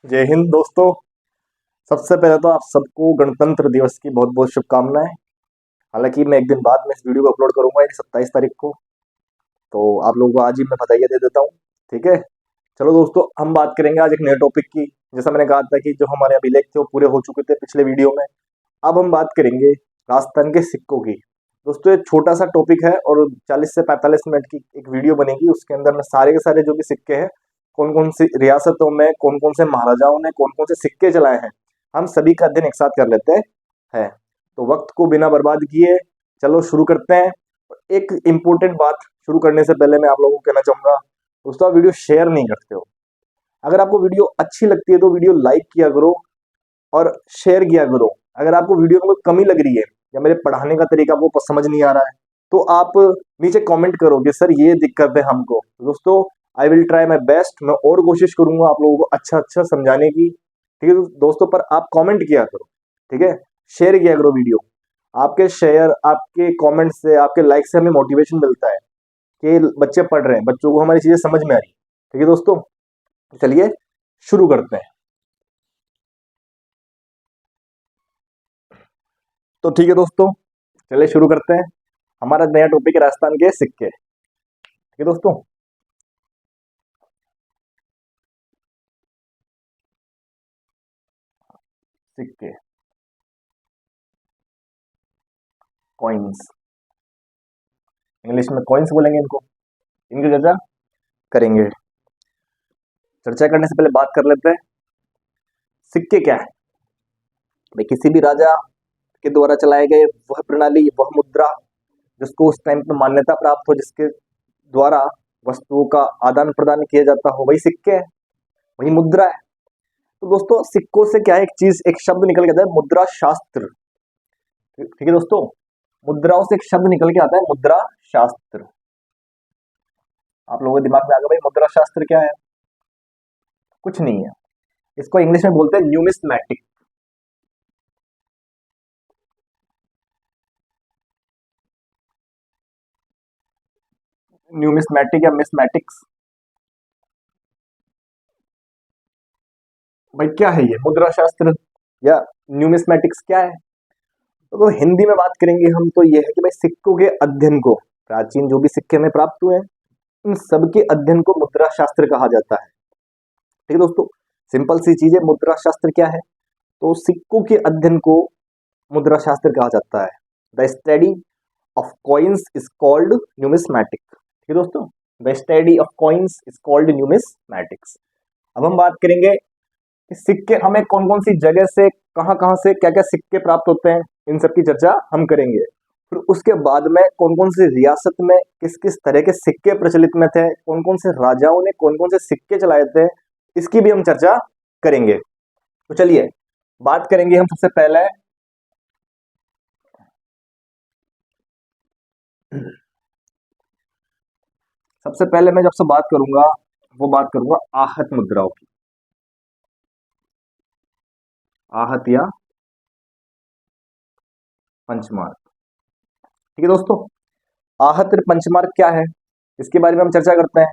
जय हिंद दोस्तों। सबसे पहले तो आप सबको गणतंत्र दिवस की बहुत बहुत शुभकामनाएं। हालांकि मैं एक दिन बाद में इस वीडियो को अपलोड करूंगा, यानी 27 तारीख को। तो आप लोगों को आज ही मैं बधाइयाँ दे देता हूँ। ठीक है, चलो दोस्तों, हम बात करेंगे आज एक नए टॉपिक की। जैसा मैंने कहा था कि जो हमारे अभिलेख थे वो पूरे हो चुके थे पिछले वीडियो में। अब हम बात करेंगे राजस्थान के सिक्कों की। दोस्तों, ये छोटा सा टॉपिक है और 40 से 45 मिनट की एक वीडियो बनेगी। उसके अंदर मैं सारे के सारे जो भी सिक्के हैं, कौन कौन सी रियासतों में कौन कौन से महाराजाओं ने कौन कौन से सिक्के चलाए हैं, हम सभी का अध्ययन एक साथ कर लेते हैं। तो वक्त को बिना बर्बाद किए चलो शुरू करते हैं। एक इम्पोर्टेंट बात शुरू करने से पहले मैं आप लोगों को कहना चाहूंगा, दोस्तों आप वीडियो शेयर नहीं करते हो। अगर आपको वीडियो अच्छी लगती है तो वीडियो लाइक किया करो और शेयर किया करो। अगर आपको वीडियो में कोई कमी लग रही है या मेरे पढ़ाने का तरीका आपको समझ नहीं आ रहा है, तो आप नीचे कमेंट करो कि सर ये दिक्कत है हमको। तो दोस्तों, I will try my best. मैं और कोशिश करूंगा आप लोगों को अच्छा अच्छा समझाने की। ठीक है दोस्तों, पर आप कमेंट किया करो। ठीक है, शेयर किया करो वीडियो। आपके शेयर, आपके कमेंट से, आपके लाइक से हमें मोटिवेशन मिलता है कि बच्चे पढ़ रहे हैं, बच्चों को हमारी चीजें समझ में आ रही। ठीक है दोस्तों, तो चलिए शुरू करते हैं। तो ठीक है दोस्तों, चलिए शुरू करते हैं। हमारा नया टॉपिक है राजस्थान के सिक्के। ठीक है दोस्तों, सिक्के, कॉइन्स, इंग्लिश में कॉइन्स बोलेंगे इनको। इनकी चर्चा करेंगे। चर्चा करने से पहले बात कर लेते हैं, सिक्के क्या है। भाई, किसी भी राजा के द्वारा चलाए गए वह प्रणाली, वह मुद्रा जिसको उस टाइम पे मान्यता प्राप्त हो, जिसके द्वारा वस्तुओं का आदान प्रदान किया जाता हो, वही सिक्के है, वही मुद्रा है। तो दोस्तों, सिक्कों से क्या है, एक चीज, एक शब्द निकल के आता है, मुद्रा शास्त्र। ठीक है दोस्तों, मुद्राओं से एक शब्द निकल के आता है, मुद्रा शास्त्र। आप लोगों के दिमाग में आ गया भाई मुद्रा शास्त्र क्या है? कुछ नहीं है, इसको इंग्लिश में बोलते हैं न्यूमिस्मैटिक। न्यूमिस्मैटिक या मिसमैटिक्स। भाई क्या है ये मुद्रा शास्त्र या न्यूमिस्मैटिक्स क्या है? तो हिंदी में बात करेंगे हम तो ये है कि भाई सिक्कों के अध्ययन को, प्राचीन जो भी सिक्के हमें प्राप्त हुए हैं, इन सबके अध्ययन को मुद्रा शास्त्र कहा जाता है। ठीक है दोस्तों, सिंपल सी चीज है, मुद्रा शास्त्र क्या है? तो सिक्कों के अध्ययन को मुद्रा शास्त्र कहा जाता है। The study of coins is called numismatic. ठीक है दोस्तों, the study of coins is called numismatics. अब हम बात करेंगे कि सिक्के हमें कौन कौन सी जगह से, कहाँ कहाँ से क्या क्या सिक्के प्राप्त होते हैं, इन सब की चर्चा हम करेंगे। फिर उसके बाद में कौन कौन सी रियासत में किस किस तरह के सिक्के प्रचलित में थे, कौन कौन से राजाओं ने कौन कौन से सिक्के चलाए थे, इसकी भी हम चर्चा करेंगे। तो चलिए बात करेंगे हम सबसे पहले, सबसे पहले मैं जब से बात करूंगा वो बात करूंगा आहत मुद्राओं की। आहत या पंचमार्क। ठीक है दोस्तों, आहत और पंचमार्क क्या है, इसके बारे में हम चर्चा करते हैं।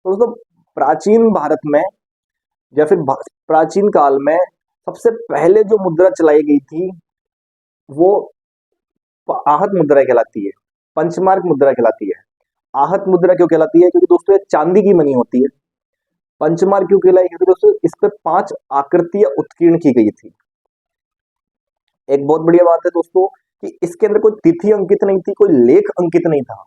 तो दोस्तों, प्राचीन भारत में या फिर प्राचीन काल में सबसे पहले जो मुद्रा चलाई गई थी वो आहत मुद्रा कहलाती है, पंचमार्क मुद्रा कहलाती है। आहत मुद्रा क्यों कहलाती है? क्योंकि दोस्तों ये चांदी की बनी होती है। पंचमार्क क्यों कहलाई? क्योंकि दोस्तों इस पे 5 आकृतियां उत्कीर्ण की गई थी। एक बहुत बढ़िया बात है दोस्तों कि इसके अंदर कोई तिथि अंकित नहीं थी, कोई लेख अंकित नहीं था,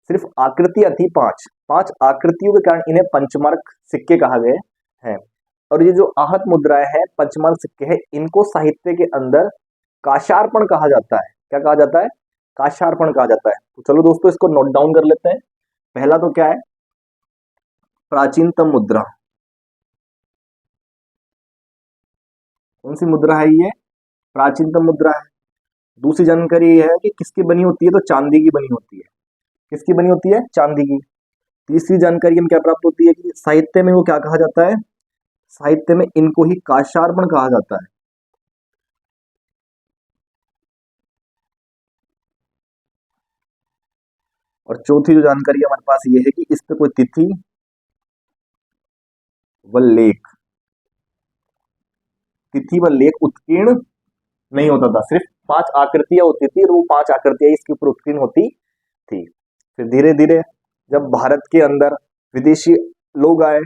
सिर्फ आकृतियां थी 5। 5 आकृतियों के कारण इन्हें पंचमार्क सिक्के कहा गए हैं। और ये जो आहत मुद्राएं हैं, पंचमार्क सिक्के हैं, इनको साहित्य के अंदर काशार्पण कहा जाता है। क्या कहा जाता है? काशार्पण कहा जाता है। तो चलो दोस्तों, इसको नोट डाउन कर लेते हैं। पहला तो क्या है? प्राचीनतम मुद्रा। कौन सी मुद्रा है ये? प्राचीनतम मुद्रा है। दूसरी जानकारी ये है कि किसकी बनी होती है? तो चांदी की बनी होती है। किसकी बनी होती है? चांदी की। तीसरी जानकारी हमें क्या प्राप्त होती है कि साहित्य में वो क्या कहा जाता है? साहित्य में इनको ही काशार्पण कहा जाता है। और चौथी जो जानकारी हमारे पास ये है कि इस पे कोई तिथि व लेख तिथि व लेख उत्कीर्ण नहीं होता था, सिर्फ 5 आकृतियां होती थी और वो 5 आकृतियां इसके ऊपर उत्कीर्ण होती थी। फिर धीरे धीरे जब भारत के अंदर विदेशी लोग आए,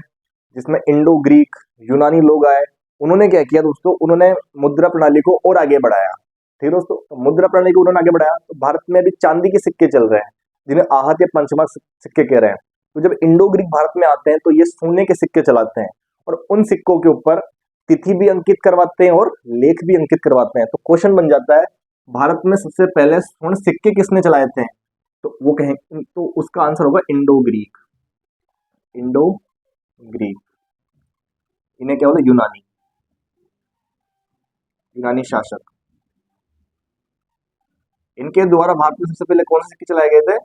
जिसमें इंडो ग्रीक यूनानी लोग आए, उन्होंने क्या किया दोस्तों, उन्होंने मुद्रा प्रणाली को और आगे बढ़ाया। ठीक है दोस्तों, तो मुद्रा प्रणाली को उन्होंने आगे बढ़ाया, तो भारत में अभी चांदी के सिक्के चल रहे हैं, जिन्हें आहत या पंचमार सिक्के कह रहे हैं। तो जब इंडो ग्रीक भारत में आते हैं तो ये सोने के सिक्के चलाते हैं, और उन सिक्कों के ऊपर तिथि भी अंकित करवाते हैं और लेख भी अंकित करवाते हैं। तो क्वेश्चन बन जाता है, भारत में सबसे पहले स्वर्ण सिक्के किसने चलाए थे? तो वो कहें, तो उसका आंसर होगा इंडो ग्रीक। इंडो ग्रीक, इन्हें क्या बोले, यूनानी, यूनानी शासक। इनके द्वारा भारत में सबसे पहले कौन से सिक्के चलाए गए थे?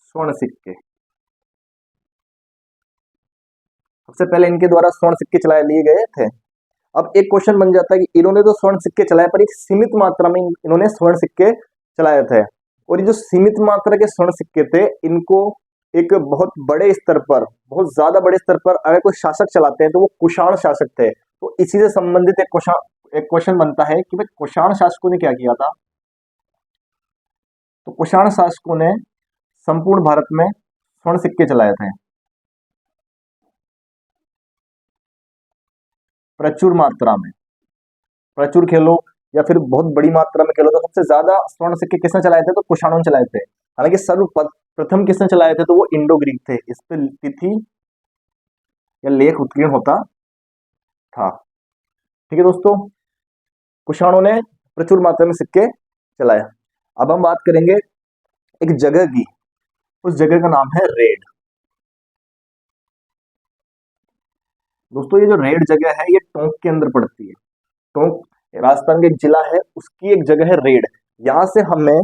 स्वर्ण सिक्के। सबसे पहले इनके द्वारा स्वर्ण सिक्के चलाए लिए गए थे। अब एक क्वेश्चन बन जाता है कि इन्होंने तो स्वर्ण सिक्के चलाए, पर एक सीमित मात्रा में इन्होंने स्वर्ण सिक्के चलाए थे, और ये जो सीमित मात्रा के स्वर्ण सिक्के थे, इनको एक बहुत बड़े स्तर पर, बहुत ज्यादा बड़े स्तर पर अगर कोई शासक चलाते हैं तो वो कुषाण शासक थे। तो इसी से संबंधित एक क्वेश्चन बनता है कि भाई कुषाण शासकों ने क्या किया था? तो कुषाण शासकों ने संपूर्ण भारत में स्वर्ण सिक्के चलाए थे प्रचुर मात्रा में। प्रचुर खेलो या फिर बहुत बड़ी मात्रा में खेलो, तो सबसे ज्यादा स्वर्ण सिक्के किसने चलाए थे? तो कुषाणों ने चलाए थे। हालांकि सर्वप्रथम किसने चलाए थे? तो वो इंडो ग्रीक थे। इस पे तिथि या लेख उत्कीर्ण होता था। ठीक है दोस्तों, कुषाणों ने प्रचुर मात्रा में सिक्के चलाए। अब हम बात करेंगे एक जगह की, उस जगह का नाम है रेड। दोस्तों ये जो रेड जगह है, ये टोंक के अंदर पड़ती है। टोंक राजस्थान का एक जिला है, उसकी एक जगह है रेड। यहां से हमें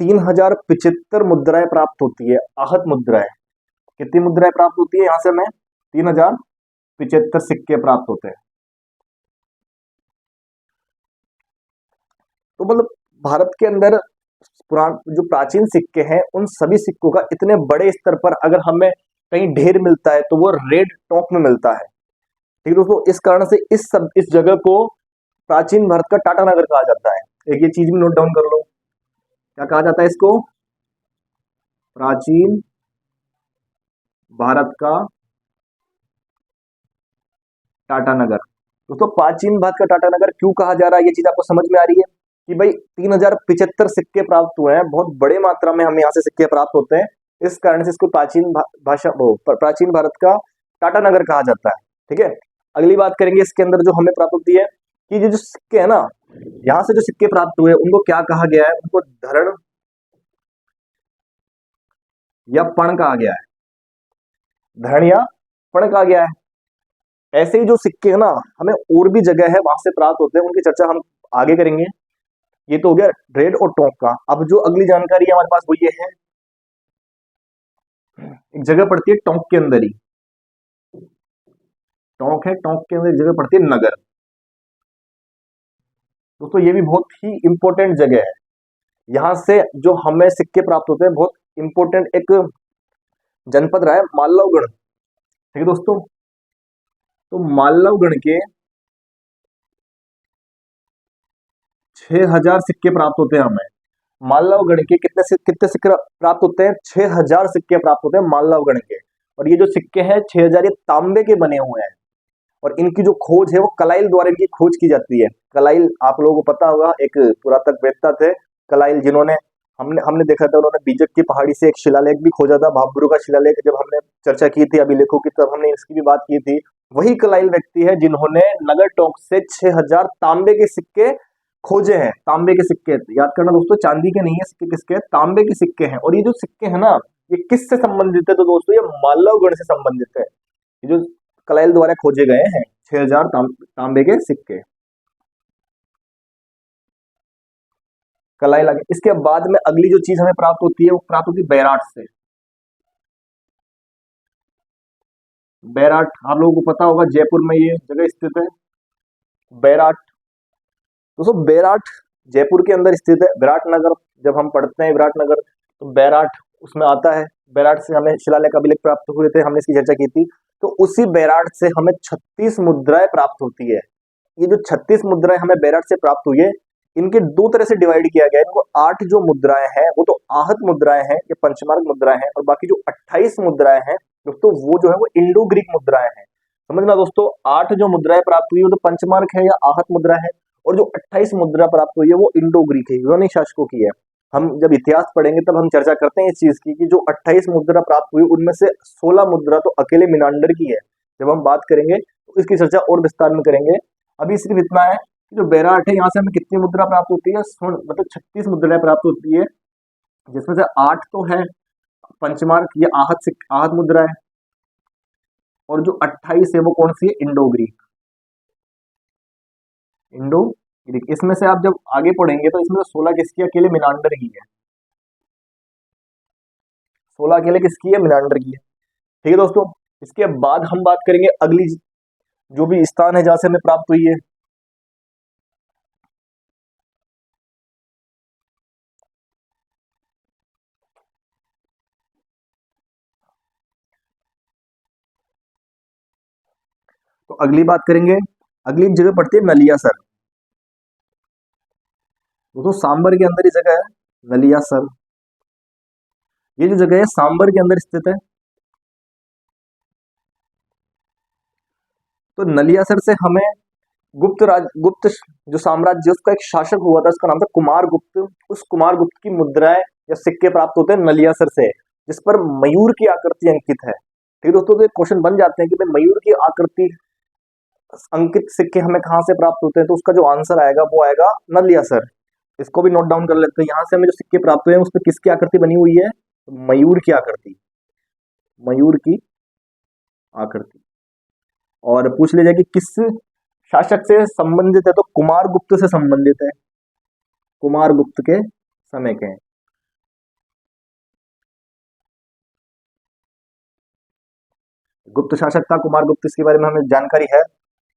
3075 मुद्राएं प्राप्त होती है, आहत मुद्राएं। कितनी मुद्राएं प्राप्त होती है? यहां से हमें 3075 सिक्के प्राप्त होते हैं। तो मतलब भारत के अंदर जो प्राचीन सिक्के हैं, उन सभी सिक्कों का इतने बड़े स्तर पर अगर हमें कहीं ढेर मिलता है तो वो रेड टोंक में मिलता है। ठीक है दोस्तों, इस कारण से इस जगह को प्राचीन भारत का टाटा नगर कहा जाता है। एक ये चीज भी नोट डाउन कर लो, क्या कहा जाता है इसको? प्राचीन भारत का टाटा नगर। दोस्तों प्राचीन भारत का टाटा नगर क्यों कहा जा रहा है, ये चीज आपको समझ में आ रही है कि भाई 3075 सिक्के प्राप्त हुए हैं, बहुत बड़े मात्रा में हमें यहाँ से सिक्के प्राप्त होते हैं, इस कारण से इसको प्राचीन भारत का टाटा नगर कहा जाता है। ठीक है, अगली बात करेंगे इसके अंदर जो हमें प्राप्त होती है कि ये जो सिक्के है ना, यहाँ से जो सिक्के प्राप्त हुए उनको क्या कहा गया है? उनको धरण या पण कहा गया है। धरण या पण कहा गया है। ऐसे ही जो सिक्के है ना, हमें और भी जगह है वहां से प्राप्त होते हैं, उनकी चर्चा हम आगे करेंगे। ये तो हो गया रेड और टोंक का। अब जो अगली जानकारी है हमारे पास वो ये है, एक जगह पड़ती है टोंक के अंदर ही, टोंक है, टोंक के अंदर एक जगह पड़ती है नगर। दोस्तों ये भी बहुत ही इंपॉर्टेंट जगह है, यहां से जो हमें सिक्के प्राप्त होते हैं, बहुत इंपॉर्टेंट एक जनपद रहा है मालवगढ़। ठीक है दोस्तों, तो मालवगढ़ के 6000 सिक्के प्राप्त होते हैं हमें। मालवगढ़ के कितने सिक्के प्राप्त होते हैं? 6000 सिक्के प्राप्त होते हैं मालवगढ़ के। और ये जो सिक्के हैं 6000, ये तांबे के बने हुए हैं, और इनकी जो खोज है वो कलाइल द्वारा इनकी खोज की जाती है। कलाइल आप लोगों को पता होगा, एक पुरातत्ववेत्ता थे कलाइल, जिन्होंने हमने हमने देखा था, उन्होंने बीजक की पहाड़ी से एक शिलालेख भी खोजा था, भाब्रू का शिलालेख। जब हमने चर्चा की थी अभिलेखों की, तब हमने इसकी भी बात की थी। वही कलाइल व्यक्ति है जिन्होंने नगर टोंक से 6000 तांबे के सिक्के खोजे हैं। तांबे के सिक्के याद करना दोस्तों, चांदी के नहीं है सिक्के, किसके? तांबे के सिक्के हैं। और ये जो सिक्के हैं ना, ये किससे संबंधित है? तो दोस्तों ये मालवगढ़ से संबंधित है। ये जो कलाइल द्वारा खोजे गए हैं 6000 तांबे के सिक्के, कलाइल आगे। इसके बाद में अगली जो चीज हमें प्राप्त होती है वो प्राप्त होती है बैराट से। बैराट आप लोगों को पता होगा, जयपुर में ये जगह स्थित है बैराट। दोस्तों बैराट जयपुर के अंदर स्थित है। विराट नगर जब हम पढ़ते हैं, विराट नगर, तो बैराट उसमें आता है। बैराट से हमें शिलालेख अभिलेख प्राप्त हुए थे, हमने इसकी चर्चा की थी। तो उसी बैराट से हमें 36 मुद्राएं प्राप्त होती है। ये जो 36 मुद्राएं हमें बैराट से प्राप्त हुई है, इनके दो तरह से डिवाइड किया गया है इनको। 8 जो मुद्राएं हैं वो तो आहत मुद्राएं हैं, ये पंचमार्क मुद्राएं हैं, और बाकी जो 28 मुद्राएं हैं दोस्तों वो जो है वो इंडो ग्रीक मुद्राएं हैं। समझना दोस्तों, 8 जो मुद्राएं प्राप्त हुई है वो तो पंचमार्क है या आहत मुद्रा है, और जो 28 मुद्रा प्राप्त हुई है वो इंडो ग्रीक है, यूनानी शासकों की है। हम जब इतिहास पढ़ेंगे तब हम चर्चा करते हैं इस चीज की कि जो 28 मुद्रा प्राप्त हुई उनमें से 16 मुद्रा तो अकेले मीनांडर की है। जब हम बात करेंगे तो इसकी चर्चा और विस्तार में करेंगे। अभी सिर्फ इतना है कि जो बैराट है यहाँ से हमें कितनी मुद्रा प्राप्त होती है, मतलब 36 मुद्राएं प्राप्त होती है, जिसमें से 8 तो है पंचमार्क, ये आहत मुद्रा है, और जो 28 है वो कौन सी है, इंडो ग्रीक। इंडो ग्रीक, इसमें से आप जब आगे पढ़ेंगे तो इसमें से 16 किसकी, अकेले मीनांडर की है। 16 अकेले किसकी है, मीनांडर की है। ठीक है दोस्तों, इसके बाद हम बात करेंगे अगली जो भी स्थान है जहां से हमें प्राप्त हुई है। तो अगली बात करेंगे, अगली जगह पड़ती है नलियासर। दोस्तों सांबर के अंदर ही जगह है नलियासर। ये जो जगह है सांबर के अंदर स्थित है। तो नलियासर से हमें गुप्त जो साम्राज्य उसका एक शासक हुआ था, उसका नाम था कुमार गुप्त। उस कुमार गुप्त की मुद्राएं या सिक्के प्राप्त होते हैं नलियासर से, जिस पर मयूर की आकृति अंकित है। ठीक है दोस्तों, तो क्वेश्चन बन जाते हैं कि भाई मयूर की आकृति अंकित सिक्के हमें कहाँ से प्राप्त होते हैं, तो उसका जो आंसर आएगा वो आएगा नलियासर। इसको भी नोट डाउन कर लेते हैं। यहाँ से हमें जो सिक्के प्राप्त हुए हैं उस पर किसकी आकृति बनी हुई है, मयूर की आकृति, मयूर की आकृति। और पूछ लिया जाए कि किस शासक से संबंधित है, तो कुमार गुप्त से संबंधित है, कुमार गुप्त के समय के हैं। गुप्त शासक था कुमार गुप्त, इसके बारे में हमें जानकारी है।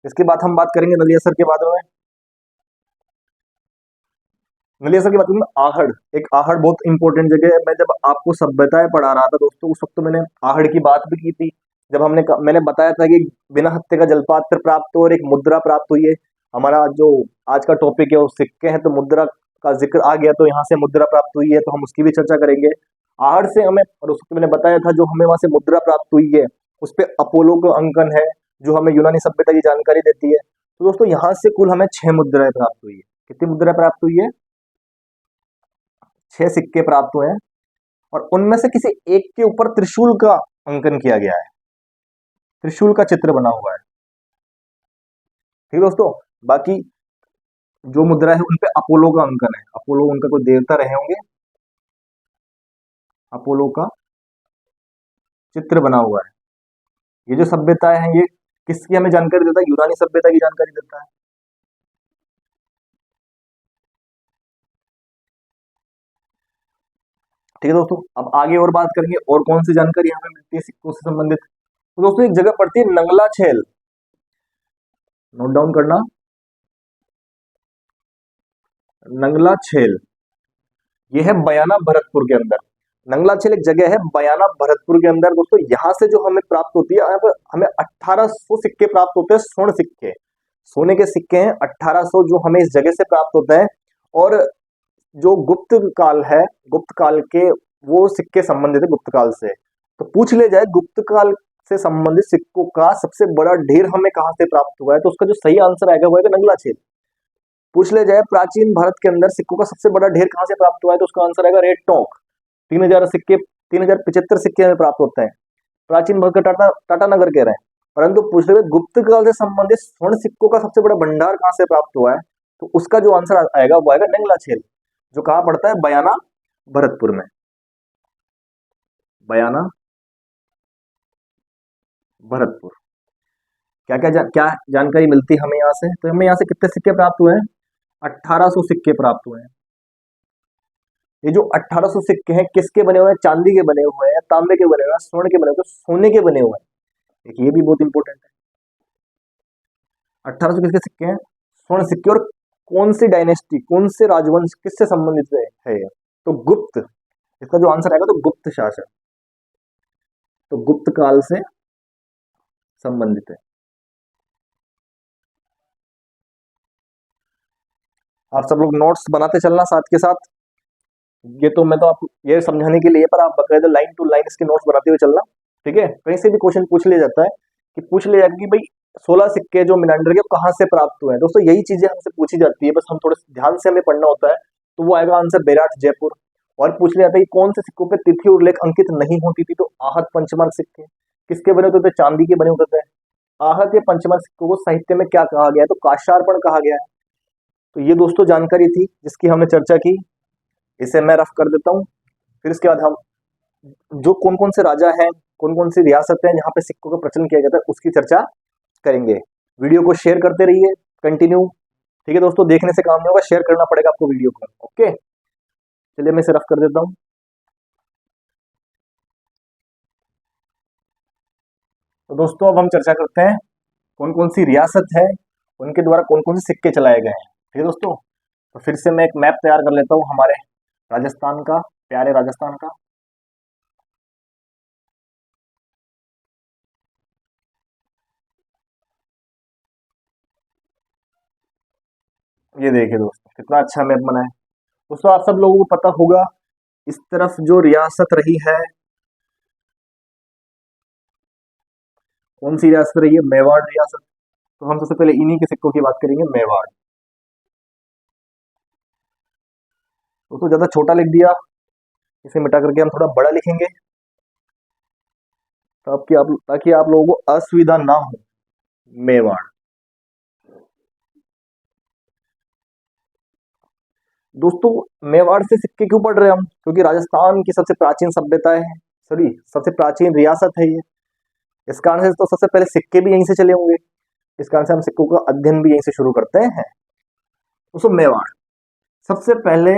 इसके बाद हम बात करेंगे नलियासर के बारे में। नलियासर की बात करेंगे, आहड़, एक आहड़ बहुत इंपॉर्टेंट जगह है। मैं जब आपको सभ्यताएं पढ़ा रहा था दोस्तों उस वक्त तो मैंने आहड़ की बात भी की थी। जब मैंने बताया था कि बिना हत्थे का जलपात्र प्राप्त और एक मुद्रा प्राप्त हुई है। हमारा जो आज का टॉपिक है वो सिक्के हैं, तो मुद्रा का जिक्र आ गया, तो यहाँ से मुद्रा प्राप्त हुई है तो हम उसकी भी चर्चा करेंगे। आहड़ से हमें, और उस वक्त मैंने बताया था जो हमें वहां से मुद्रा प्राप्त हुई है उस पे अपोलो का अंकन है जो हमें यूनानी सभ्यता की जानकारी देती है। तो दोस्तों यहाँ से कुल हमें 6 मुद्राएं प्राप्त हुई है। कितनी मुद्रा प्राप्त हुई है, 6 सिक्के प्राप्त हुए हैं, और उनमें से किसी एक के ऊपर त्रिशूल का अंकन किया गया है, त्रिशूल का चित्र बना हुआ है। ठीक है दोस्तों, बाकी जो मुद्रा है उनपे अपोलो का अंकन है, अपोलो उनका कोई देवता रहे होंगे, अपोलो का चित्र बना हुआ है। ये जो सभ्यताएं हैं ये किसकी हमें जानकारी देता है, यूनानी सभ्यता की जानकारी देता है। ठीक है दोस्तों, अब आगे और बात करेंगे और कौन सी जानकारी हमें मिलती है सिक्कों से संबंधित। तो दोस्तों एक जगह पड़ती है नंगला छेल, नोट डाउन करना, नंगला छेल, ये है बयाना भरतपुर के अंदर। नंगला छेल एक जगह है बयाना भरतपुर के अंदर। दोस्तों यहाँ से जो हमें प्राप्त होती है, यहाँ पर हमें 1800 सिक्के प्राप्त होते हैं, स्वर्ण सिक्के, सोने के सिक्के हैं 1800 जो हमें इस जगह से प्राप्त होते हैं। और जो गुप्त काल है, गुप्त काल के वो सिक्के संबंधित है गुप्त काल से। तो पूछ ले जाए गुप्त काल से संबंधित सिक्कों का सबसे बड़ा ढेर हमें कहां से प्राप्त हुआ है, तो उसका जो सही आंसर आएगा वो आएगा नंगला छेल। पूछ ले जाए प्राचीन भारत के अंदर सिक्कों का सबसे बड़ा ढेर कहां से प्राप्त हुआ है, तो उसका आंसर आएगा रेड टोंक। 3000 सिक्के, 3075 सिक्के हमें प्राप्त होते हैं। प्राचीन भारत का टाटा नगर कह रहे हैं। परंतु पूछ रहे गुप्त काल से संबंधित स्वर्ण सिक्कों का सबसे बड़ा भंडार कहां से प्राप्त हुआ है, तो उसका जो आंसर आएगा वो आएगा नंगला छेल, जो कहां पड़ता है, बयाना भरतपुर में, बयाना भरतपुर। क्या जानकारी मिलती है हमें यहाँ से, तो हमें यहाँ से कितने सिक्के प्राप्त हुए हैं, 1800 सिक्के प्राप्त हुए हैं। ये जो 1800 सिक्के हैं किसके बने हुए हैं, चांदी के बने हुए हैं, तांबे के बने हुए हैं, स्वर्ण के बने हुए हैं, सोने के बने हुए हैं। एक ये भी बहुत इंपॉर्टेंट है, 1800 किसके सिक्के हैं, स्वर्ण सिक्के। और कौन सी डायनेस्टी, कौन से राजवंश, किससे संबंधित है ये, तो गुप्त, इसका जो आंसर आएगा तो गुप्त शासक, तो गुप्त काल से संबंधित है। आप सब लोग नोट्स बनाते चलना साथ के साथ। ये तो मैं तो आप ये समझाने के लिए, पर आप बकायदा लाइन टू लाइन इसके नोट्स बनाते हुए चलना। ठीक है, कहीं से भी क्वेश्चन पूछ लिया जाता है कि पूछ लिया जाएगा कि भाई 16 सिक्के जो मिनांडर के कहाँ से प्राप्त हुए हैं। दोस्तों यही चीजें हमसे पूछी जाती है, बस हम थोड़े ध्यान से हमें पढ़ना होता है। तो वो आएगा आंसर बेराट जयपुर। और पूछ लिया जाता है कि कौन से सिक्कों पे तिथि और उल्लेख अंकित नहीं होती थी, तो आहत पंचमार्क सिक्के। किसके बने होते थे? चांदी के बने होते थे। आहत या पंचमार्क सिक्कों को साहित्य में क्या कहा गया है? तो काशार्पण कहा गया है। तो ये दोस्तों जानकारी थी जिसकी हमने चर्चा की। इसे मैं रफ कर देता हूँ। फिर इसके बाद हम जो कौन कौन से राजा हैं, कौन कौन सी रियासत हैं जहाँ पे सिक्कों का प्रचलन किया जाता है, उसकी चर्चा करेंगे। वीडियो को शेयर करते रहिए कंटिन्यू। ठीक है दोस्तों, देखने से काम नहीं होगा, शेयर करना पड़ेगा आपको वीडियो को। ओके, चलिए मैं इसे रफ कर देता हूँ। तो दोस्तों अब हम चर्चा करते हैं कौन कौन सी रियासत है, उनके द्वारा कौन कौन से सिक्के चलाए गए हैं। ठीक है दोस्तों, तो फिर से मैं एक मैप तैयार कर लेता हूँ हमारे राजस्थान का, प्यारे राजस्थान का। ये देखिए दोस्तों, कितना अच्छा मैप बना है। दोस्तों आप सब लोगों को पता होगा, इस तरफ जो रियासत रही है, कौन सी रियासत रही है? मेवाड़ रियासत। तो हम सबसे पहले इन्हीं के सिक्कों की बात करेंगे, मेवाड़। दोस्तों ज्यादा छोटा लिख दिया, इसे मिटा करके हम थोड़ा बड़ा लिखेंगे ताकि आप लोगों को असुविधा ना हो। मेवाड़। दोस्तों मेवाड़ से सिक्के क्यों पढ़ रहे हैं हम? क्योंकि राजस्थान की सबसे प्राचीन सभ्यता है, सॉरी सबसे प्राचीन रियासत है ये। इस कारण से तो सबसे पहले सिक्के भी यहीं से चले होंगे। इस कारण से हम सिक्कों का अध्ययन भी यहीं से शुरू करते हैं। दोस्तों मेवाड़ सबसे पहले,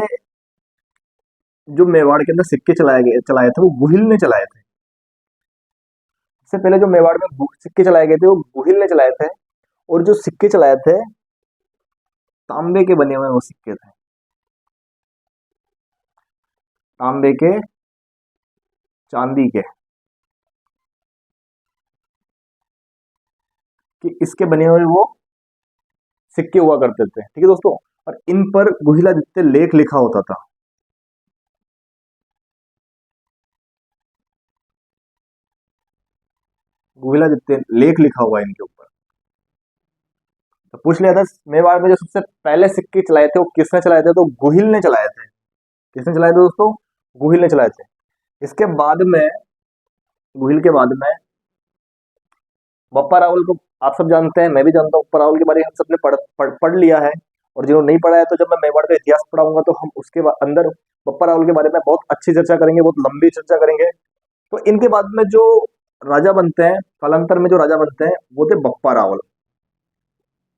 जो मेवाड़ के अंदर सिक्के चलाए थे वो गुहिल ने चलाए थे। सबसे पहले जो मेवाड़ में सिक्के चलाए गए थे वो गुहिल ने चलाए थे। और जो सिक्के चलाए थे, तांबे के बने हुए वो सिक्के थे। तांबे के, चांदी के, कि इसके बने हुए वो सिक्के हुआ करते थे। ठीक है दोस्तों, और इन पर गुहिलादित्य लेख लिखा होता था। गुहिलादित्य लेख लिखा हुआ है इनके ऊपर। तो पूछ लिया था मेवाड़ में जो सबसे पहले सिक्के चलाए थे वो किसने चलाए थे? तो गुहिल ने चलाए थे। किसने चलाए थे दोस्तों? गुहिल ने चलाए थे। इसके बाद में, गुहिल के बाद में बप्पा रावल को आप सब जानते हैं, मैं भी जानता हूँ। बप्पा रावल के बारे में हम सबने पढ़ लिया है। और जिन्होंने नहीं पढ़ा है, तो जब मैं मेवाड़ का इतिहास पढ़ाऊंगा तो हम उसके अंदर बप्पा रावल के बारे में बहुत अच्छी चर्चा करेंगे, बहुत लंबी चर्चा करेंगे। तो इनके बाद में जो राजा बनते हैं, कालांतर में जो राजा बनते हैं, वो थे बप्पा रावल।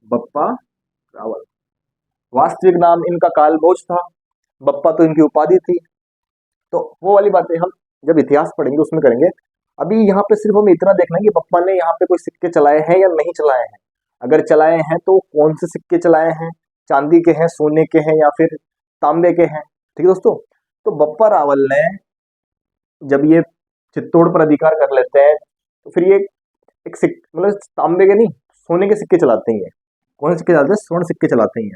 बप्पा रावल, वास्तविक नाम इनका कालभोज था। बप्पा तो इनकी उपाधि थी। तो वो वाली बातें हम जब इतिहास पढ़ेंगे उसमें करेंगे। अभी यहाँ पे सिर्फ हमें इतना देखना है कि बप्पा ने यहाँ पे कोई सिक्के चलाए हैं या नहीं चलाए हैं। अगर चलाए हैं तो कौन से सिक्के चलाए हैं? चांदी के हैं, सोने के हैं, या फिर तांबे के हैं? ठीक है दोस्तों, तो बप्पा रावल ने जब ये चित्तौड़ पर अधिकार कर लेते हैं, तो फिर ये एक मतलब तांबे के नहीं, सोने के सिक्के चलाते हैं। कौन से सिक्के चलाते हैं? स्वर्ण सिक्के चलाते हैं।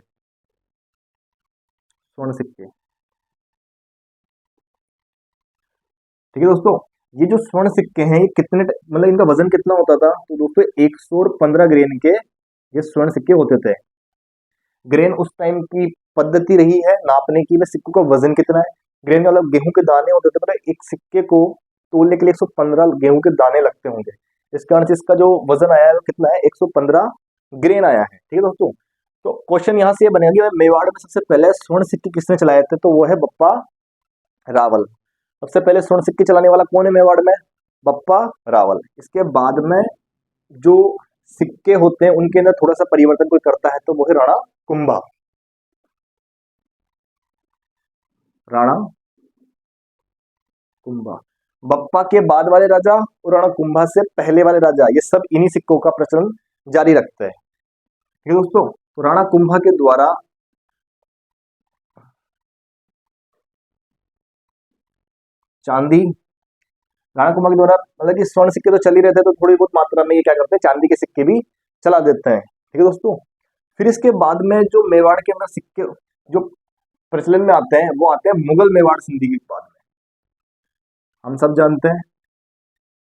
स्वर्ण सिक्के। ठीक है दोस्तों, ये जो स्वर्ण सिक्के हैं ये कितने मतलब इनका वजन कितना होता था? तो दोस्तों 115 ग्रेन के ये स्वर्ण सिक्के होते थे। ग्रेन उस टाइम की पद्धति रही है नापने की, सिक्कों का वजन कितना है। ग्रेन का मतलब गेहूं के दाने होते थे, मतलब एक सिक्के को तोलने के लिए 115 गेहूं के दाने लगते होंगे। इस कारण से इसका जो वजन आया है वो कितना है? 115 ग्रेन आया है। ठीक है दोस्तों, तो क्वेश्चन यहाँ से ये बनेगा कि मेवाड़ में सबसे पहले स्वर्ण सिक्के किसने चलाए थे? तो वो है बप्पा रावल। सबसे पहले स्वर्ण सिक्के चलाने वाला कौन है मेवाड़ में? बप्पा रावल। इसके बाद में जो सिक्के होते हैं उनके अंदर थोड़ा सा परिवर्तन कोई करता है, तो वो है राणा कुंभा। राणा कुंभा। बप्पा के बाद वाले राजा और राणा कुंभा से पहले वाले राजा, ये सब इन्हीं सिक्कों का प्रचलन जारी रखते हैं। ठीक है दोस्तों, तो राणा कुंभा के द्वारा चांदी, राणा कुंभा के द्वारा मतलब कि स्वर्ण सिक्के तो चल ही रहते हैं, तो थोड़ी बहुत मात्रा में ये क्या करते हैं, चांदी के सिक्के भी चला देते हैं। ठीक है दोस्तों, फिर इसके बाद में जो मेवाड़ के अंदर सिक्के जो प्रचलन में आते हैं वो आते हैं मुगल मेवाड़ संधि के बाद में। हम सब जानते हैं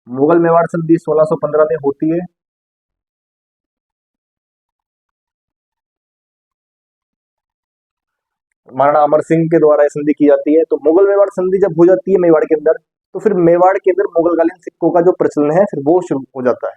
मुगल मेवाड़ संधि 1615 में होती है। महाराणा अमर सिंह के द्वारा ये संधि की जाती है। तो मुगल मेवाड़ संधि जब हो जाती है मेवाड़ के अंदर, तो फिर मेवाड़ के अंदर मुगलकालीन सिक्कों का जो प्रचलन है फिर वो शुरू हो जाता है।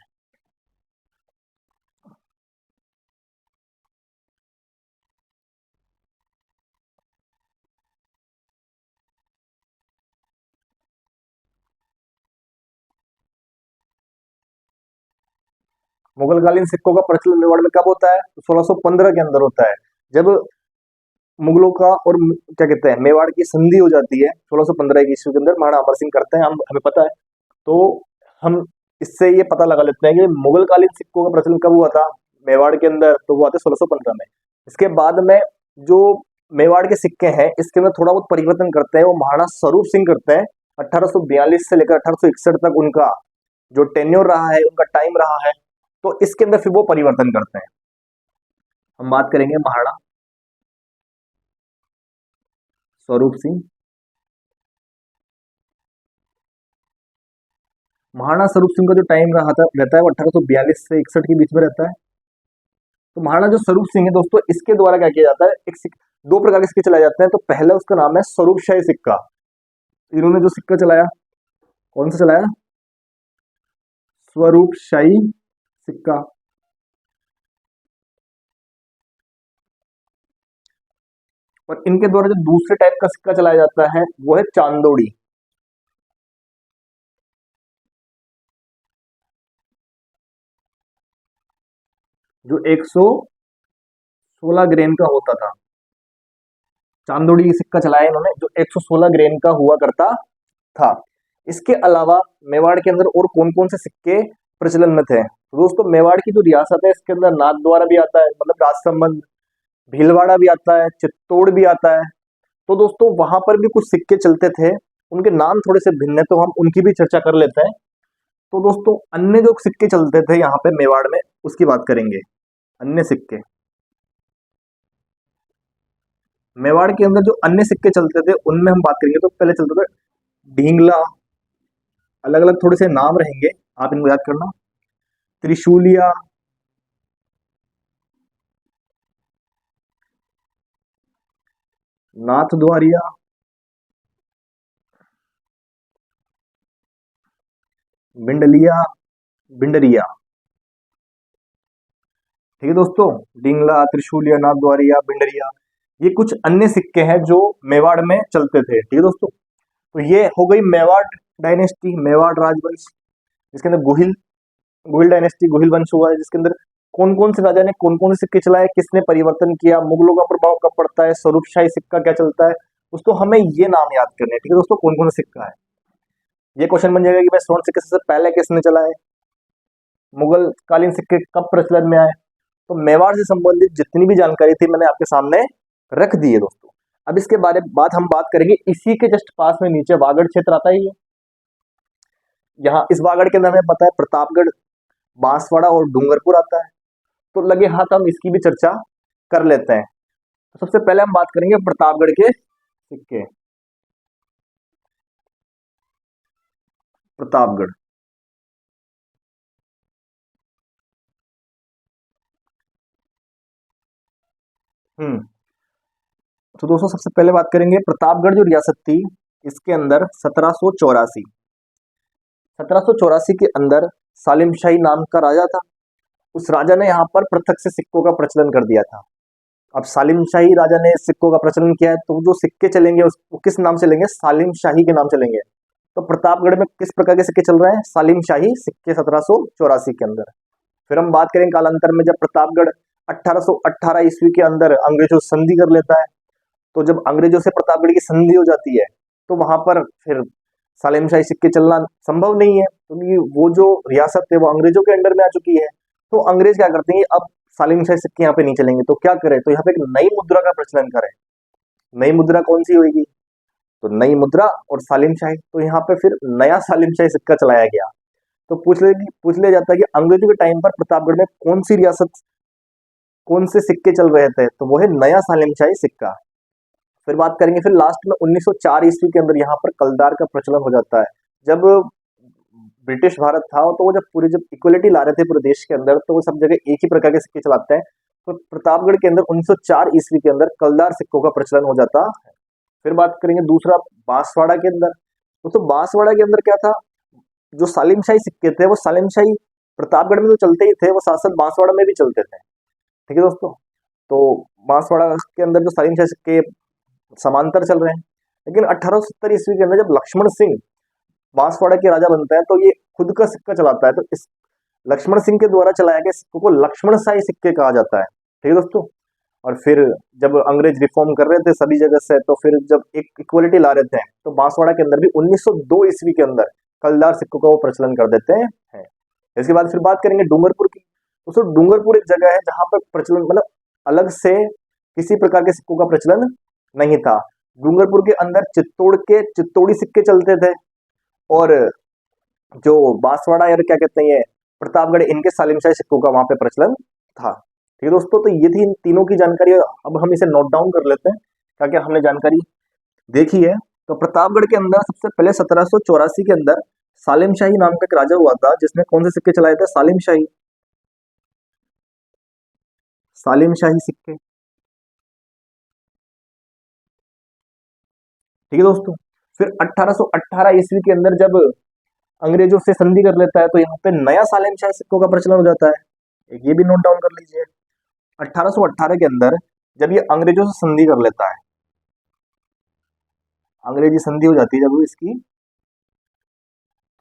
मुगलकालीन सिक्कों का प्रचलन मेवाड़ में कब होता है? तो 1615 के अंदर होता है, जब मुगलों का और क्या कहते हैं मेवाड़ की संधि हो जाती है 1615 की ईस्वी के अंदर। महाराणा अमर सिंह करते हैं, हम हमें पता है। तो हम इससे ये पता लगा लेते हैं कि मुगलकालीन सिक्कों का प्रचलन कब हुआ था मेवाड़ के अंदर, तो वो आते 1615 में। इसके बाद में जो मेवाड़ के सिक्के हैं इसके अंदर थोड़ा बहुत परिवर्तन करते हैं, वो महाराणा स्वरूप सिंह करते हैं। 1842 से लेकर 1861 तक उनका जो टेन्योर रहा है, उनका टाइम रहा है, तो इसके अंदर फिर वो परिवर्तन करते हैं। हम बात करेंगे महाराणा स्वरूप सिंह। महाराणा स्वरूप सिंह का जो टाइम रहता है वो 1842 से 61 के बीच में रहता है। तो महाराणा जो स्वरूप सिंह है दोस्तों, इसके द्वारा क्या किया जाता है, दो प्रकार के सिक्के चलाए जाते हैं। तो पहला उसका नाम है स्वरूपशाही सिक्का। इन्होंने जो सिक्का चलाया, कौन सा चलाया? स्वरूपशाही सिक्का। और इनके द्वारा जो दूसरे टाइप का सिक्का चलाया जाता है वो है चांदोड़ी। जो 116 ग्रेन का होता था। चांदोड़ी सिक्का चलाया इन्होंने जो 116 ग्रेन का हुआ करता था। इसके अलावा मेवाड़ के अंदर और कौन कौन से सिक्के प्रचलन में थे? तो दोस्तों मेवाड़ की जो रियासत है इसके अंदर नाथद्वारा भी आता है, मतलब राजसमंद, भीलवाड़ा भी आता है, चित्तौड़ भी आता है। तो दोस्तों वहां पर भी कुछ सिक्के चलते थे, उनके नाम थोड़े से भिन्न है, तो हम उनकी भी चर्चा कर लेते हैं। तो दोस्तों अन्य जो सिक्के चलते थे यहाँ पे मेवाड़ में, उसकी बात करेंगे। अन्य सिक्के मेवाड़ के अंदर जो अन्य सिक्के चलते थे उनमें हम बात करेंगे। तो पहले चलते थे ढींगला, अलग अलग थोड़े से नाम रहेंगे, आप इनको याद करना। त्रिशूलिया, नाथ द्वारिया, बिंडलिया, बिंडरिया। ठीक है दोस्तों, डिंगला, त्रिशूलिया, नाथ द्वारिया, बिंडरिया, ये कुछ अन्य सिक्के हैं जो मेवाड़ में चलते थे। ठीक है दोस्तों, तो ये हो गई मेवाड़ डायनेस्टी, मेवाड़ राजवंश, जिसके अंदर गुहिल गुहिल डायनेस्टी, गुहिल वंश हुआ है, जिसके अंदर कौन कौन से राजा ने कौन कौन से सिक्के चलाए, किसने परिवर्तन किया, मुगलों का प्रभाव कब पड़ता है, स्वरूपशाही सिक्का क्या चलता है। दोस्तों हमें ये नाम याद करने हैं। ठीक है दोस्तों, कौन कौन सा सिक्का है। ये क्वेश्चन बन जाएगा कि भाई स्वर्ण सिक्के सबसे पहले किसने चलाए, मुगल कालीन सिक्के कब प्रचलन में आए। तो मेवाड़ से संबंधित जितनी भी जानकारी थी मैंने आपके सामने रख दी है दोस्तों। अब इसके बाद हम बात करेंगे, इसी के जस्ट पास में नीचे वागड़ क्षेत्र आता ही है। यहाँ इस वागड़ के अंदर हमें पता है प्रतापगढ़, बांसवाड़ा और डूंगरपुर आता है। तो लगे हाथ हम इसकी भी चर्चा कर लेते हैं। तो सबसे पहले हम बात करेंगे प्रतापगढ़ के सिक्के। प्रतापगढ़, तो दोस्तों सबसे पहले बात करेंगे प्रतापगढ़ जो रियासत थी, इसके अंदर 1784 के अंदर सालिम शाही नाम का राजा था। उस राजा ने यहाँ पर पृथक से सिक्कों का प्रचलन कर दिया था। अब सालिम शाही राजा ने सिक्कों का प्रचलन किया है, तो जो सिक्के चलेंगे उसको किस नाम से चलेंगे, सालिम शाही के नाम चलेंगे। तो प्रतापगढ़ में किस प्रकार के सिक्के चल रहे हैं, सालिम शाही सिक्के 1784 के अंदर। फिर हम बात करें कालांतर में, जब प्रतापगढ़ 1818 ईस्वी के अंदर अंग्रेजों से संधि कर लेता है। तो जब अंग्रेजों से प्रतापगढ़ की संधि हो जाती है, तो वहां पर फिर सालिम शाही सिक्के चलना संभव नहीं है, क्योंकि वो जो रियासत है वो अंग्रेजों के अंडर में आ चुकी है। तो अंग्रेज क्या करते हैं, अब सालिम शाही सिक्के यहाँ पे नहीं चलेंगे, तो क्या करें, तो यहाँ पे एक नई मुद्रा का प्रचलन करें। नई मुद्रा कौन सी होगी, तो नई मुद्रा और सालिम शाही। तो यहाँ पे फिर नया सालिम शाही सिक्का चलाया गया। तो पूछ लिया जाता है कि अंग्रेजों के टाइम पर प्रतापगढ़ में कौन सी रियासत, कौन से सिक्के चल रहे थे, तो वो है नया सालिम शाही सिक्का। फिर बात करेंगे, फिर लास्ट में 1904 ईस्वी के अंदर यहाँ पर कलदार का प्रचलन हो जाता है। जब ब्रिटिश भारत था तो वो जब इक्वलिटी ला रहे थे पूरे देश के अंदर, तो वो सब जगह एक ही प्रकार के सिक्के चलाते हैं। तो प्रतापगढ़ के अंदर 1904 ईस्वी के अंदर कलदार सिक्कों का प्रचलन हो जाता है। फिर बात करेंगे दूसरा बांसवाड़ा के अंदर। तो बांसवाड़ा के अंदर क्या था, जो सालिमशाही सिक्के थे वो सालिमशाही प्रतापगढ़ में तो चलते ही थे, वो साथ साथ बांसवाड़ा में भी चलते थे। ठीक है दोस्तों, तो बांसवाड़ा के अंदर जो सालिमशाही सिक्के समांतर चल रहे हैं। लेकिन 1870 ईस्वी के अंदर जब लक्ष्मण सिंह बांसवाड़ा के राजा बनता है तो ये खुद का सिक्का चलाता है। तो इस लक्ष्मण सिंह के द्वारा चलाए गए सिक्कों को लक्ष्मण शाही सिक्के कहा जाता है। ठीक है दोस्तों, और फिर जब अंग्रेज रिफॉर्म कर रहे थे सभी जगह से, तो फिर जब एक इक्वलिटी ला रहे थे तो बांसवाड़ा के अंदर भी 1902 ईस्वी के अंदर कलदार सिक्कों का वो प्रचलन कर देते हैं। इसके बाद फिर बात करेंगे डूंगरपुर की। तो डूंगरपुर एक जगह है जहां पर प्रचलन मतलब अलग से किसी प्रकार के सिक्कों का प्रचलन नहीं था। डूंगरपुर के अंदर चित्तौड़ी सिक्के चलते थे, और जो बांसवाड़ा या क्या कहते हैं प्रतापगढ़, इनके सालिमशाही सिक्कों का वहां पे प्रचलन था। ठीक है दोस्तों, तो ये थी इन तीनों की जानकारी। अब हम इसे नोट डाउन कर लेते हैं क्या क्या हमने जानकारी देखी है। तो प्रतापगढ़ के अंदर सबसे पहले 1784 के अंदर सालिमशाही नाम का एक राजा हुआ था, जिसने कौन से सिक्के चलाए थे, सालिमशाही सिक्के। ठीक है दोस्तों, फिर 1818 ईस्वी के अंदर जब अंग्रेजों से संधि कर लेता है तो यहाँ पे नया सालिमशाही सिक्कों का प्रचलन हो जाता है। एक ये भी नोट डाउन कर लीजिए। 1818 के अंदर जब ये अंग्रेजों से संधि कर लेता है, अंग्रेजी संधि हो जाती है जब इसकी,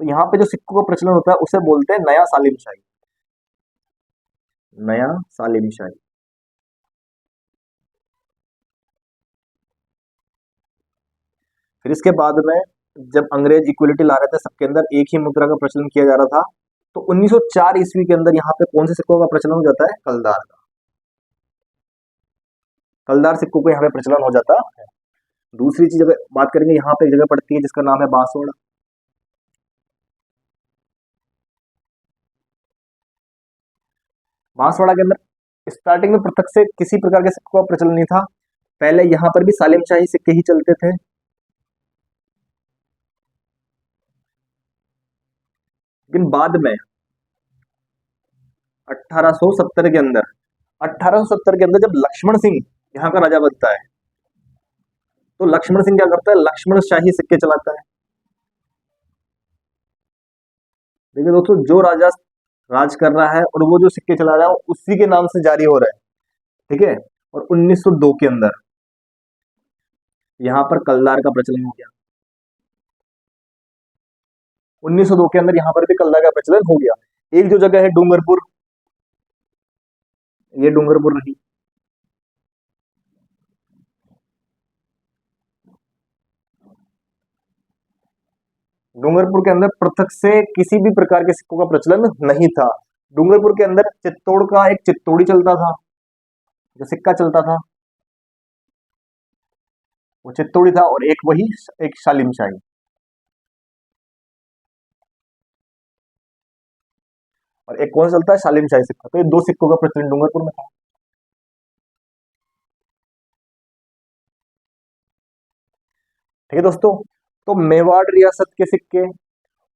तो यहाँ पे जो सिक्कों का प्रचलन होता है उसे बोलते हैं नया सालिमशाही, नया सालिमशाही। फिर इसके बाद में जब अंग्रेज इक्वलिटी ला रहे थे सबके अंदर एक ही मुद्रा का प्रचलन किया जा रहा था, तो 1904 ईस्वी के अंदर यहाँ पे कौन से सिक्कों का प्रचलन हो जाता है, कलदार का। कलदार सिक्कों को यहाँ पे प्रचलन हो जाता है। दूसरी चीज अगर बात करेंगे, यहाँ पे एक जगह पड़ती है जिसका नाम है बांसवाड़ा। बांसवाड़ा के अंदर स्टार्टिंग में पृथक से किसी प्रकार के सिक्कों का प्रचलन नहीं था। पहले यहाँ पर भी सालिमशाही सिक्के ही चलते थे, लेकिन बाद में 1870 के अंदर 1870 के अंदर जब लक्ष्मण सिंह यहाँ का राजा बनता है, तो लक्ष्मण सिंह क्या करता है, लक्ष्मण शाही सिक्के चलाता है। देखिए दोस्तों, जो राजा राज कर रहा है और वो जो सिक्के चला रहा है उसी के नाम से जारी हो रहा है। ठीक है, और 1902 के अंदर यहाँ पर कलदार का प्रचलन हो गया। 1902 के अंदर यहाँ पर भी कलदार का प्रचलन हो गया। एक जो जगह है डूंगरपुर, ये डूंगरपुर रही। डूंगरपुर के अंदर पृथक से किसी भी प्रकार के सिक्कों का प्रचलन नहीं था। डूंगरपुर के अंदर चित्तौड़ का एक चित्तौड़ी चलता था, जो सिक्का चलता था वो चित्तौड़ी था, और एक वही एक सालिमशाही। और एक कौन चलता है, सालिमशाही सिक्का। तो ये दो सिक्कों का प्रचलन डूंगरपुर में था। ठीक है दोस्तों, तो मेवाड़ रियासत के सिक्के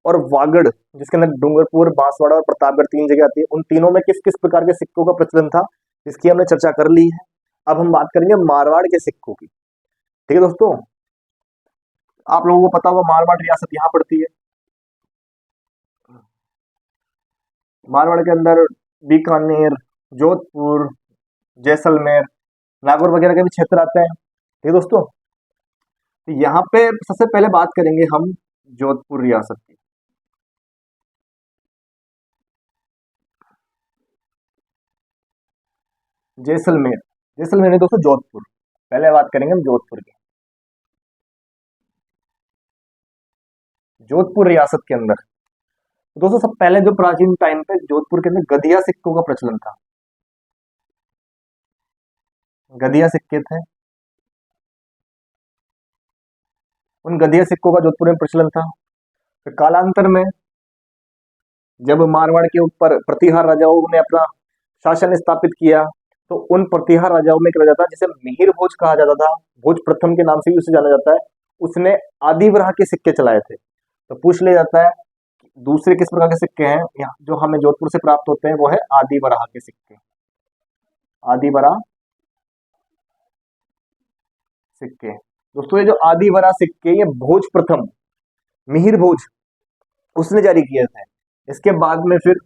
और वागड़, जिसके अंदर डूंगरपुर, बांसवाड़ा और प्रतापगढ़ तीन जगह आती है, उन तीनों में किस किस प्रकार के सिक्कों का प्रचलन था इसकी हमने चर्चा कर ली है। अब हम बात करेंगे मारवाड़ के सिक्कों की। ठीक है दोस्तों, आप लोगों को पता होगा मारवाड़ रियासत यहाँ पड़ती है। मारवाड़ के अंदर बीकानेर, जोधपुर, जैसलमेर, नागौर वगैरह के भी क्षेत्र आते हैं। ठीक है दोस्तों, तो यहाँ पे सबसे पहले बात करेंगे हम जोधपुर रियासत की। जैसलमेर, जैसलमेर है दोस्तों जोधपुर। पहले बात करेंगे हम जोधपुर की। जोधपुर रियासत के अंदर तो दोस्तों सब पहले जो प्राचीन टाइम पे जोधपुर के अंदर गधिया सिक्कों का प्रचलन था। गधिया सिक्के थे, उन गधिया सिक्कों का जोधपुर में प्रचलन था। फिर कालांतर में जब मारवाड़ के ऊपर प्रतिहार राजाओं ने अपना शासन स्थापित किया, तो उन प्रतिहार राजाओं में एक राजा था जिसे मिहिर भोज कहा जाता था, भोज प्रथम के नाम से भी उसे जाना जाता है। उसने आदिवराह के सिक्के चलाए थे। तो पूछ लिया जाता है दूसरे किस प्रकार के सिक्के हैं यहाँ जो हमें जोधपुर से प्राप्त होते हैं, वो है आदिवराह के सिक्के। आदिवराह सिक्के दोस्तों, ये जो आदिवराह सिक्के ये भोज प्रथम मिहिर भोज उसने जारी किए थे। इसके बाद में फिर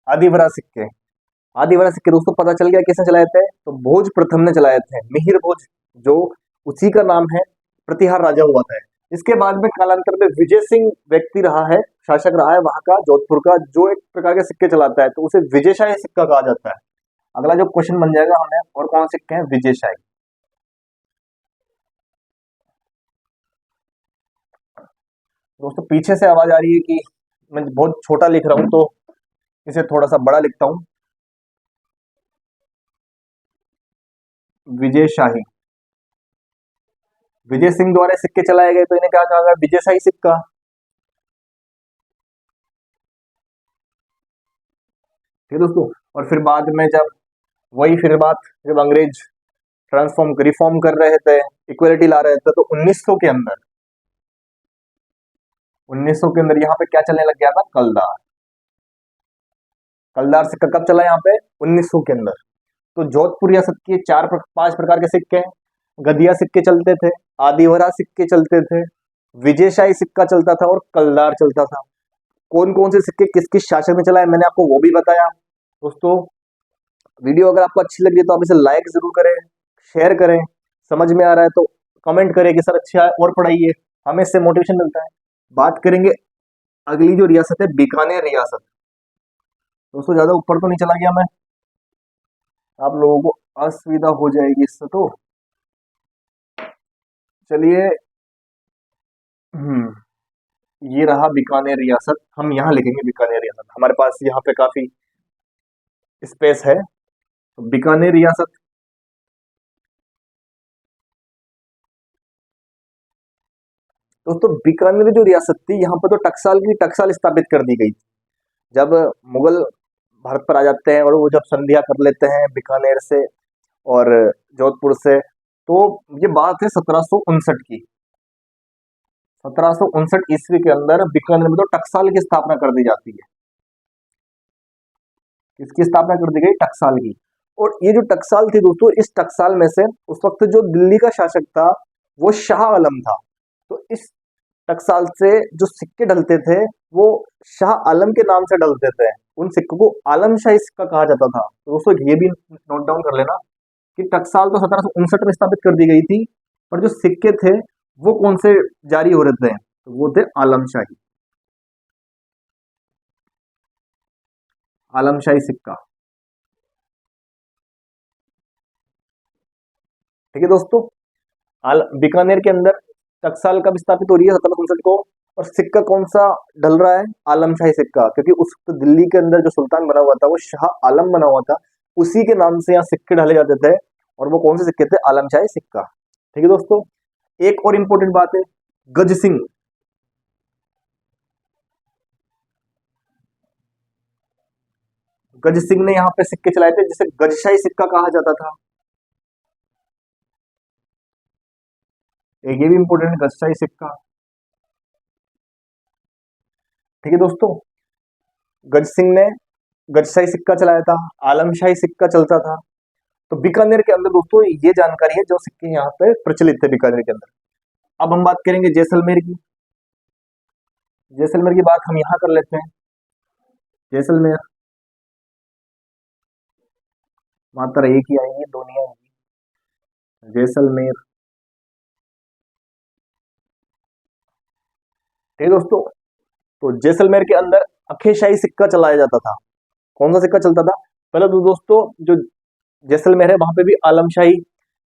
आदिवराह सिक्के, आदिवासी सिक्के दोस्तों पता चल गया किसने चलाए थे, तो भोज प्रथम ने चलाए थे, मिहिर भोज जो उसी का नाम है, प्रतिहार राजा हुआ था। इसके बाद में कालांतर में विजय सिंह व्यक्ति रहा है, शासक रहा है वहां का जोधपुर का, जो एक प्रकार के सिक्के चलाता है, तो उसे विजयशाही सिक्का कहा जाता है। अगला जो क्वेश्चन बन जाएगा हमें, और कौन सिक्के हैं विजयशाही। दोस्तों पीछे से आवाज आ रही है कि मैं बहुत छोटा लिख रहा हूं, तो इसे थोड़ा सा बड़ा लिखता हूं। विजयशाही, विजय सिंह द्वारा सिक्के चलाए गए, तो इन्हें क्या कहा गया, विजयशाही सिक्का। ठीक है दोस्तों, और फिर बाद में जब वही फिर बात जब अंग्रेज ट्रांसफॉर्म रिफॉर्म कर रहे थे, इक्वलिटी ला रहे थे, तो 1900 के अंदर, 1900 के अंदर यहाँ पे क्या चलने लग गया था, कलदार। कलदार सिक्का कब चला यहाँ पे, 1900 के अंदर। तो जोधपुर रियासत के पांच प्रकार के सिक्के हैं। गदिया सिक्के चलते थे, आदिवरा सिक्के चलते थे, विजयशाही सिक्का चलता था, और कलदार चलता था। कौन कौन से सिक्के किस किस शासक में चला है मैंने आपको वो भी बताया। दोस्तों वीडियो अगर आपको अच्छी लगी है तो आप इसे लाइक जरूर करें, शेयर करें, समझ में आ रहा है तो कमेंट करें कि सर अच्छा है और पढ़ाइए, हमें इससे मोटिवेशन मिलता है। बात करेंगे अगली जो रियासत है, बीकानेर रियासत। दोस्तों ज्यादा ऊपर तो नहीं चला गया मैं, आप लोगों को असुविधा हो जाएगी इससे, तो चलिए। ये रहा बीकानेर रियासत, हम यहाँ लिखेंगे बीकानेर रियासत, हमारे पास यहाँ पे काफी स्पेस है। तो बीकानेर रियासत, दोस्तों बीकानेर जो रियासत थी यहाँ पर तो टकसाल की टकसाल स्थापित कर दी गई। जब मुगल भारत पर आ जाते हैं और वो जब संधिया कर लेते हैं बीकानेर से और जोधपुर से, तो ये बात है 1759 की। 1759 ईस्वी के अंदर बीकानेर में तो टकसाल की स्थापना कर दी जाती है। किसकी स्थापना कर दी गई, टकसाल की। और ये जो टकसाल थी दोस्तों, इस टकसाल में से उस वक्त जो दिल्ली का शासक था वो शाह आलम था। तो इस टकसाल से जो सिक्के ढलते थे वो शाह आलम के नाम से ढलते थे, उन सिक्कों को आलमशाही सिक्का कहा जाता था। तो दोस्तों ये भी नोट डाउन कर लेना कि टकसाल तो 1759 में स्थापित कर दी गई थी, पर जो सिक्के थे वो कौन से जारी हो रहे थे, तो वो थे आलमशाही, आलमशाही सिक्का। ठीक है दोस्तों, बीकानेर के अंदर टकसाल कब स्थापित हो रही है, 1759 को, और सिक्का कौन सा ढल रहा है, आलमशाही सिक्का, क्योंकि उस तो दिल्ली के अंदर जो सुल्तान बना हुआ था वो शाह आलम बना हुआ था, उसी के नाम से यहाँ सिक्के ढले जाते थे, और वो कौन से सिक्के थे, आलमशाही सिक्का। ठीक है दोस्तों, एक और इंपॉर्टेंट बात है, गज सिंह, गज सिंह ने यहाँ पे सिक्के चलाए थे जिसे गजशाही सिक्का कहा जाता था। एक ये भी इंपॉर्टेंट है, गजशाही सिक्का। ठीक है दोस्तों, गज सिंह ने गजशाही सिक्का चलाया था, आलमशाही सिक्का चलता था। तो बीकानेर के अंदर दोस्तों ये जानकारी है जो सिक्के यहाँ पे प्रचलित थे बीकानेर के अंदर। अब हम बात करेंगे जैसलमेर की। जैसलमेर की बात हम यहाँ कर लेते हैं। जैसलमेर मात्र एक ही आएंगी, दो नहीं आएंगी। जैसलमेर, ठीक है दोस्तों, तो जैसलमेर के अंदर अखेशाही सिक्का चलाया जाता था। कौन सा सिक्का चलता था, पहले तो दोस्तों जो जैसलमेर है वहां पे भी आलमशाही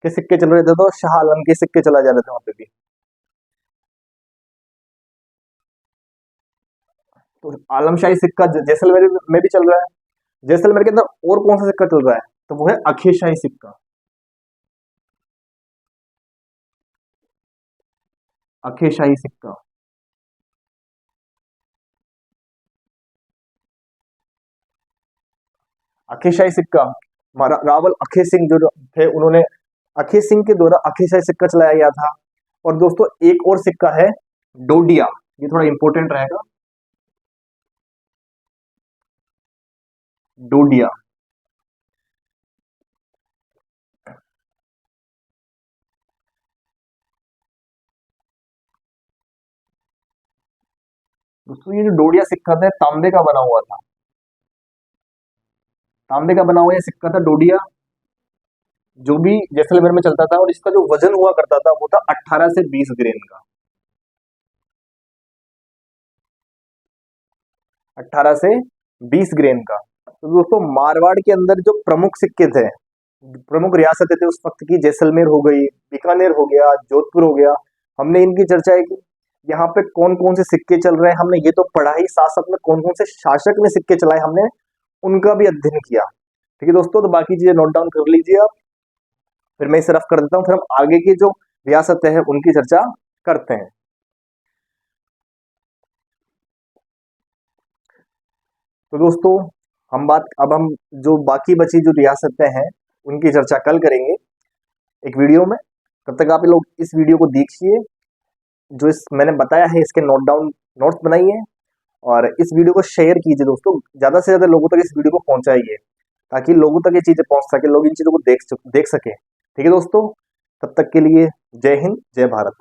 के सिक्के चल रहे थे, तो शाह आलम के सिक्के चला जा रहे थे वहां पे भी। तो आलमशाही सिक्का जैसलमेर में भी चल रहा है। जैसलमेर के अंदर और कौन सा सिक्का चल रहा है, तो वो है अखेशाही सिक्का। अखेशाही सिक्का, अखेशाही सिक्का रावल अखेर सिंह जो थे, उन्होंने अखेर सिंह के द्वारा अखेशाही सिक्का चलाया गया था। और दोस्तों एक और सिक्का है डोडिया, ये थोड़ा इंपॉर्टेंट रहेगा, डोडिया। दोस्तों ये जो डोडिया सिक्का था तांबे का बना हुआ था, तांबे का बना हुआ ये सिक्का था डोडिया, जो भी जैसलमेर में चलता था। और इसका जो वजन हुआ करता था वो था 18 से 20 ग्रेन का, 18 से 20 ग्रेन का। तो दोस्तों मारवाड़ के अंदर जो प्रमुख सिक्के थे, प्रमुख रियासतें थे उस वक्त की, जैसलमेर हो गई, बीकानेर हो गया, जोधपुर हो गया, हमने इनकी चर्चा की। यहाँ पे कौन कौन से सिक्के चल रहे हैं हमने ये तो पढ़ा ही, साथ साथ में कौन कौन से शासक ने सिक्के चलाए हमने उनका भी अध्ययन किया। ठीक है दोस्तों, तो बाकी चीजें नोट डाउन कर लीजिए आप, फिर मैं इसे रफ कर देता हूँ, फिर हम आगे की जो रियासतें हैं उनकी चर्चा करते हैं। तो दोस्तों अब हम जो बाकी बची जो रियासतें हैं उनकी चर्चा कल करेंगे एक वीडियो में। तब तक आप लोग इस वीडियो को देखिए, जो इस मैंने बताया है इसके नोट्स बनाइए, और इस वीडियो को शेयर कीजिए दोस्तों, ज्यादा से ज्यादा लोगों तक इस वीडियो को पहुंचाइए, ताकि लोगों तक ये चीजें पहुंच सके, लोग इन चीजों को देख सके। ठीक है दोस्तों, तब तक के लिए जय हिंद, जय भारत।